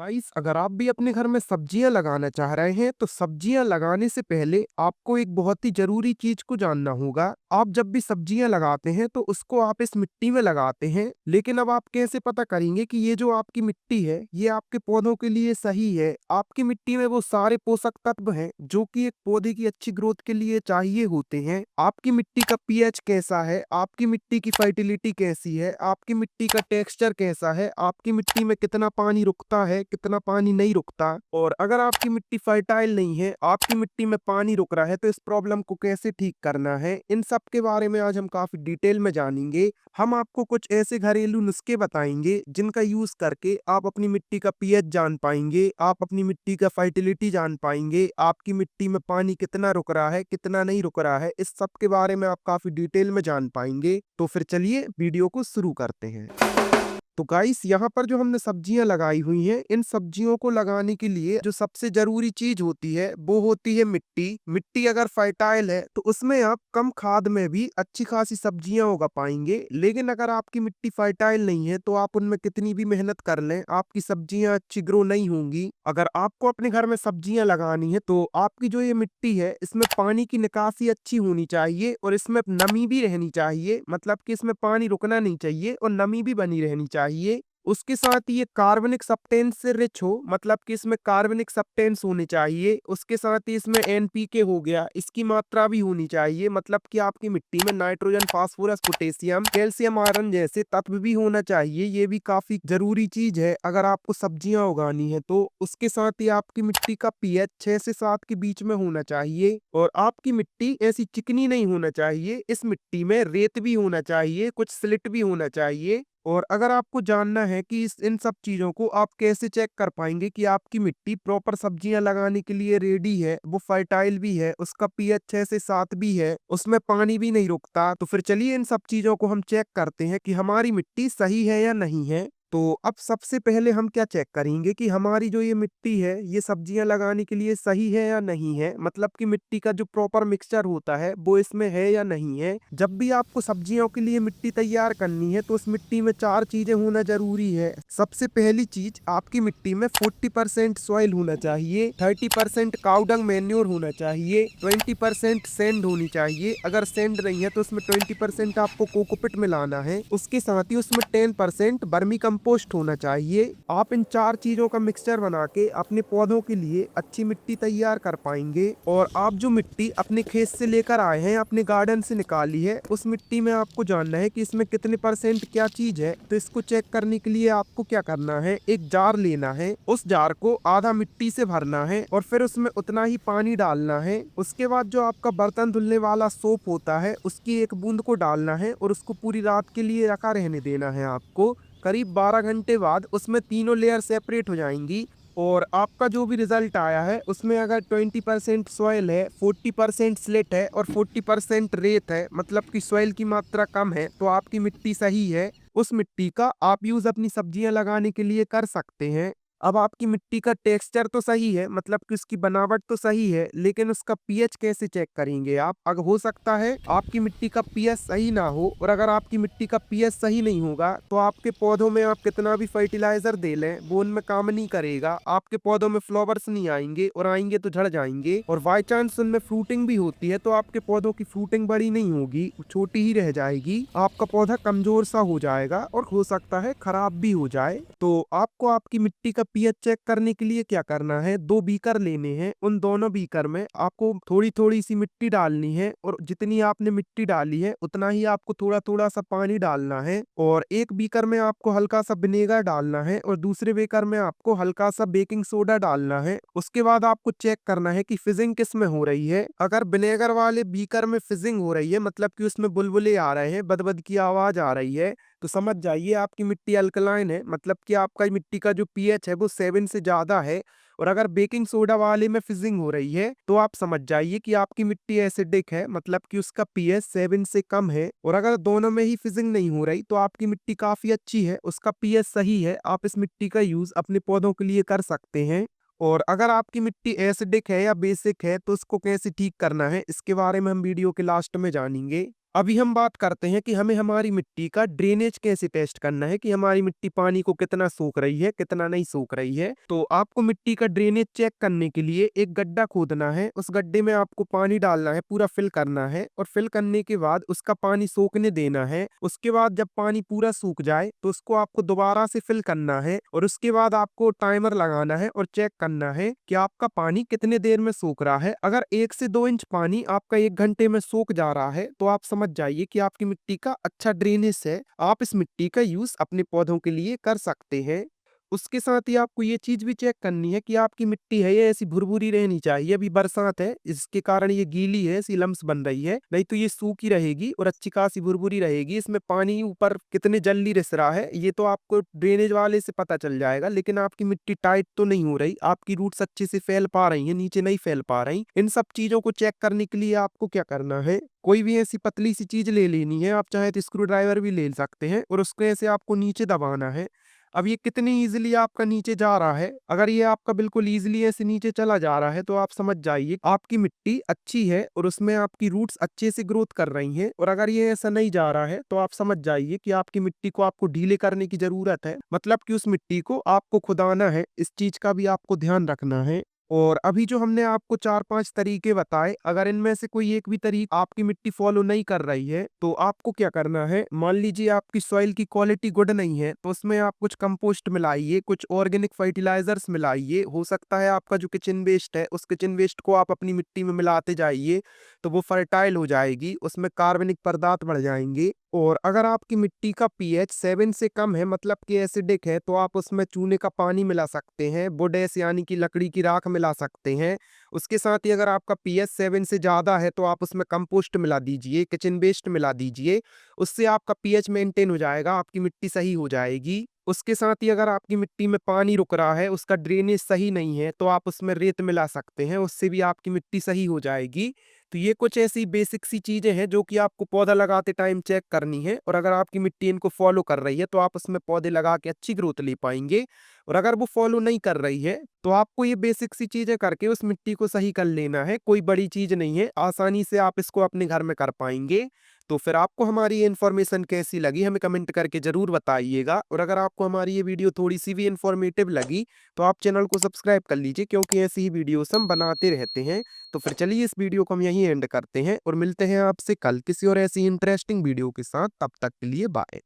Guys, अगर आप भी अपने घर में सब्जियां लगाना चाह रहे हैं तो सब्जियां लगाने से पहले आपको एक बहुत ही जरूरी चीज को जानना होगा। आप जब भी सब्जियां लगाते हैं तो उसको आप इस मिट्टी में लगाते हैं, लेकिन अब आप कैसे पता करेंगे कि ये जो आपकी मिट्टी है ये आपके पौधों के लिए सही है। आपकी मिट्टी में वो सारे पोषक तत्व हैं जो कि एक पौधे की अच्छी ग्रोथ के लिए चाहिए होते हैं। आपकी मिट्टी का पीएच कैसा है, आपकी मिट्टी की फर्टिलिटी कैसी है, आपकी मिट्टी का टेक्सचर कैसा है, आपकी मिट्टी में कितना पानी रुकता है, कितना पानी नहीं रुकता। और अगर आपकी मिट्टी फर्टाइल नहीं है, आपकी मिट्टी में पानी रुक रहा है, तो इस प्रॉब्लम को कैसे ठीक करना है, इन सब के बारे में आज हम काफी डिटेल में जानेंगे। हम आपको कुछ ऐसे घरेलू नुस्खे बताएंगे जिनका यूज करके आप अपनी मिट्टी का पीएच जान पाएंगे, आप अपनी मिट्टी का फर्टिलिटी जान पाएंगे, आपकी मिट्टी में पानी कितना रुक रहा है, कितना नहीं रुक रहा है, इस सब के बारे में आप काफी डिटेल में जान पाएंगे। तो फिर चलिए वीडियो को शुरू करते हैं। तो गाइस, यहाँ पर जो हमने सब्जियां लगाई हुई हैं, इन सब्जियों को लगाने के लिए जो सबसे जरूरी चीज होती है वो होती है मिट्टी। मिट्टी अगर फर्टाइल है तो उसमें आप कम खाद में भी अच्छी खासी सब्जियां उगा पाएंगे, लेकिन अगर आपकी मिट्टी फर्टाइल नहीं है तो आप उनमें कितनी भी मेहनत कर लें, आपकी सब्जियां अच्छी ग्रो नहीं होंगी। अगर आपको अपने घर में सब्जियां लगानी है तो आपकी जो ये मिट्टी है इसमें पानी की निकासी अच्छी होनी चाहिए और इसमें नमी भी रहनी चाहिए, मतलब कि इसमें पानी रुकना नहीं चाहिए और नमी भी बनी रहनी चाहिए। उसके साथ ही ये कार्बनिक सब्सटेंस से रिच हो, मतलब कि इसमें कार्बनिक सब्सटेंस होने चाहिए। उसके साथ ही इसमें एनपीके हो गया, इसकी मात्रा भी होनी चाहिए, मतलब कि आपकी मिट्टी में nitrogen, phosphorus, potassium, calcium, iron जैसे तत्व भी होना चाहिए। ये भी काफी जरूरी चीज है अगर आपको सब्जियां उगानी है तो। उसके साथ ही आपकी मिट्टी का पीएच 6 से 7 के बीच में होना चाहिए और आपकी मिट्टी ऐसी चिकनी नहीं होना चाहिए। इस मिट्टी में रेत भी होना चाहिए, कुछ स्लिट भी होना चाहिए। और अगर आपको जानना है कि इस इन सब चीजों को आप कैसे चेक कर पाएंगे कि आपकी मिट्टी प्रॉपर सब्जियां लगाने के लिए रेडी है, वो फर्टाइल भी है, उसका पीएच 6 से 7 भी है, उसमें पानी भी नहीं रुकता, तो फिर चलिए इन सब चीजों को हम चेक करते हैं कि हमारी मिट्टी सही है या नहीं है। तो अब सबसे पहले हम क्या चेक करेंगे कि हमारी जो ये मिट्टी है ये सब्जियां लगाने के लिए सही है या नहीं है, मतलब कि मिट्टी का जो प्रॉपर मिक्सचर होता है वो इसमें है या नहीं है। जब भी आपको सब्जियों के लिए मिट्टी तैयार करनी है तो उस मिट्टी में 4 चीजें होना जरूरी है। सबसे पहली चीज, आपकी मिट्टी में 40% सॉइल होना चाहिए, 30% काउडंग मैन्योर होना चाहिए, 20% सैंड होनी चाहिए। अगर सैंड नहीं है तो उसमें 20% आपको कोकोपिट मिलाना है। उसके साथ ही उसमें 10% वर्मी कंपोस्ट होना चाहिए। आप इन 4 चीजों का मिक्सचर बना के अपने पौधों के लिए अच्छी मिट्टी तैयार कर पाएंगे। और आप जो मिट्टी अपने खेत से लेकर आए हैं, अपने गार्डन से निकाली है, उस मिट्टी में आपको जानना है कि इसमें कितने परसेंट क्या चीज है। तो इसको चेक करने के लिए आपको क्या करना है, एक जार लेना है, उस जार को आधा मिट्टी से भरना है और फिर उसमें उतना ही पानी डालना है। उसके बाद जो आपका बर्तन धुलने वाला सोप होता है उसकी एक बूंद को डालना है और उसको पूरी रात के लिए रखा रहने देना है आपको। करीब 12 घंटे बाद उसमें तीनों लेयर सेपरेट हो जाएंगी और आपका जो भी रिजल्ट आया है उसमें अगर 20% सॉइल है, 40% स्लेट है और 40% रेत है, मतलब कि सॉइल की मात्रा कम है, तो आपकी मिट्टी सही है। उस मिट्टी का आप यूज अपनी सब्जियां लगाने के लिए कर सकते हैं। अब आपकी मिट्टी का टेक्सचर तो सही है, मतलब कि उसकी बनावट तो सही है, लेकिन उसका पीएच कैसे चेक करेंगे आप। अगर हो सकता है आपकी मिट्टी का पीएच सही ना हो, और अगर आपकी मिट्टी का पीएच सही नहीं होगा तो आपके पौधों में आप कितना भी फर्टिलाइजर दे लें वो उनमें काम नहीं करेगा। आपके पौधों में फ्लावर्स नहीं आएंगे और आएंगे तो झड़ जाएंगे, और बाई चांस उनमें फ्रूटिंग भी होती है तो आपके पौधों की फ्रूटिंग बड़ी नहीं होगी, छोटी ही रह जाएगी। आपका पौधा कमजोर सा हो जाएगा और हो सकता है खराब भी हो जाए। तो आपको आपकी मिट्टी का पीएच चेक करने के लिए क्या करना है, 2 बीकर लेने हैं। उन दोनों बीकर में आपको थोड़ी थोड़ी सी मिट्टी डालनी है और जितनी आपने मिट्टी डाली है उतना ही आपको थोड़ा थोड़ा सा पानी डालना है। और एक बीकर में आपको हल्का सा विनेगर डालना है और दूसरे बीकर में आपको हल्का सा बेकिंग सोडा डालना है। उसके बाद आपको चेक करना है कि फिजिंग किस में हो रही है। अगर विनेगर वाले बीकर में फिजिंग हो रही है, मतलब कि उसमें बुलबुले आ रहे हैं, बदबद की आवाज आ रही है, तो समझ जाइए आपकी मिट्टी अल्कलाइन है, मतलब कि आपका मिट्टी का जो पीएच है वो 7 से ज्यादा है। और अगर बेकिंग सोडा वाले में फिजिंग हो रही है तो आप समझ जाइए कि आपकी मिट्टी एसिडिक है, मतलब कि उसका पीएच 7 से कम है। और अगर दोनों में ही फिजिंग नहीं हो रही तो आपकी मिट्टी काफी अच्छी है, उसका पीएच सही है, आप इस मिट्टी का यूज अपने पौधों के लिए कर सकते हैं। और अगर आपकी मिट्टी एसिडिक है या बेसिक है तो उसको कैसे ठीक करना है इसके बारे में हम वीडियो के लास्ट में जानेंगे। अभी हम बात करते हैं कि हमें हमारी मिट्टी का ड्रेनेज कैसे टेस्ट करना है कि हमारी मिट्टी पानी को कितना सोख रही है, कितना नहीं सोख रही है। तो आपको मिट्टी का ड्रेनेज चेक करने के लिए एक गड्ढा खोदना है। उस गड्ढे में आपको पानी डालना है, पूरा फिल करना है और फिल करने के बाद उसका पानी सोखने देना है। उसके बाद जब पानी पूरा सूख जाए तो उसको आपको दोबारा से फिल करना है और उसके बाद आपको टाइमर लगाना है और चेक करना है कि आपका पानी कितने देर में सूख रहा है। अगर 1 से 2 इंच पानी आपका 1 घंटे में सूख जा रहा है तो आप समझ जाइए कि आपकी मिट्टी का अच्छा ड्रेनेज है। आप इस मिट्टी का यूज अपने पौधों के लिए कर सकते हैं। उसके साथ ही आपको ये चीज भी चेक करनी है कि आपकी मिट्टी है ये ऐसी भुरभुरी रहनी चाहिए। अभी बरसात है, इसके कारण ये गीली है, ऐसी लम्स बन रही है, नहीं तो ये सूखी रहेगी और अच्छी खासी भुरभुरी रहेगी। इसमें पानी ऊपर कितने जल्दी रिस रहा है ये तो आपको ड्रेनेज वाले से पता चल जाएगा। लेकिन आपकी मिट्टी टाइट तो नहीं हो रही, आपकी रूट्स अच्छे से फैल पा रही है, नीचे नहीं फैल पा रही। इन सब चीजों को चेक करने के लिए आपको क्या करना है, कोई भी ऐसी पतली सी चीज ले लेनी है। आप चाहे तो स्क्रू ड्राइवर भी ले सकते हैं और उसको ऐसे आपको नीचे दबाना है। अब ये कितनी ईज़िली आपका नीचे जा रहा है, अगर ये आपका बिल्कुल ईज़िली ऐसे नीचे चला जा रहा है तो आप समझ जाइए आपकी मिट्टी अच्छी है और उसमें आपकी रूट्स अच्छे से ग्रोथ कर रही हैं। और अगर ये ऐसा नहीं जा रहा है तो आप समझ जाइए कि आपकी मिट्टी को आपको ढीले करने की ज़रूरत है। मतलब कि उस मिट्टी को आपको खुदाना है, इस चीज़ का भी आपको ध्यान रखना है। और अभी जो हमने आपको 4-5 तरीके बताए, अगर इनमें से कोई एक भी तरीका आपकी मिट्टी फॉलो नहीं कर रही है, तो आपको क्या करना है, मान लीजिए आपकी सॉइल की क्वालिटी गुड नहीं है, तो उसमें आप कुछ कंपोस्ट मिलाइए, कुछ ऑर्गेनिक फर्टिलाइजर्स मिलाइए। हो सकता है आपका जो किचन वेस्ट है, उस किचन वेस्ट को आप अपनी मिट्टी में मिलाते जाइए, तो वो फर्टाइल हो जाएगी, उसमें कार्बनिक पदार्थ बढ़ जाएंगे। और अगर आपकी मिट्टी का पीएच 7 से कम है, मतलब कि एसिडिक है, तो आप उसमें चूने का पानी मिला सकते हैं, बोडेस यानी कि लकड़ी की राख मिला सकते हैं। उसके साथ ही अगर आपका पीएच 7 से ज़्यादा है तो आप उसमें कंपोस्ट मिला दीजिए, किचन वेस्ट मिला दीजिए। उससे आपका पीएच मेंटेन हो जाएगा, आपकी मिट्टी सही हो जाएगी। उसके साथ ही अगर आपकी मिट्टी में पानी रुक रहा है, उसका ड्रेनेज सही नहीं है, तो आप उसमें रेत मिला सकते हैं, उससे भी आपकी मिट्टी सही हो जाएगी। तो ये कुछ ऐसी बेसिक सी चीजें हैं जो कि आपको पौधा लगाते टाइम चेक करनी है। और अगर आपकी मिट्टी इनको फॉलो कर रही है तो आप उसमें पौधे लगा के अच्छी ग्रोथ ले पाएंगे। और अगर वो फॉलो नहीं कर रही है तो आपको ये बेसिक सी चीजें करके उस मिट्टी को सही कर लेना है। कोई बड़ी चीज नहीं है, आसानी से आप इसको अपने घर में कर पाएंगे। तो फिर आपको हमारी ये इन्फॉर्मेशन कैसी लगी हमें कमेंट करके जरूर बताइएगा। और अगर आपको हमारी ये वीडियो थोड़ी सी भी इन्फॉर्मेटिव लगी तो आप चैनल को सब्सक्राइब कर लीजिए, क्योंकि ऐसी ही वीडियोस हम बनाते रहते हैं। तो फिर चलिए इस वीडियो को हम यहीं एंड करते हैं और मिलते हैं आपसे कल किसी और ऐसी इंटरेस्टिंग वीडियो के साथ। तब तक के लिए बाय।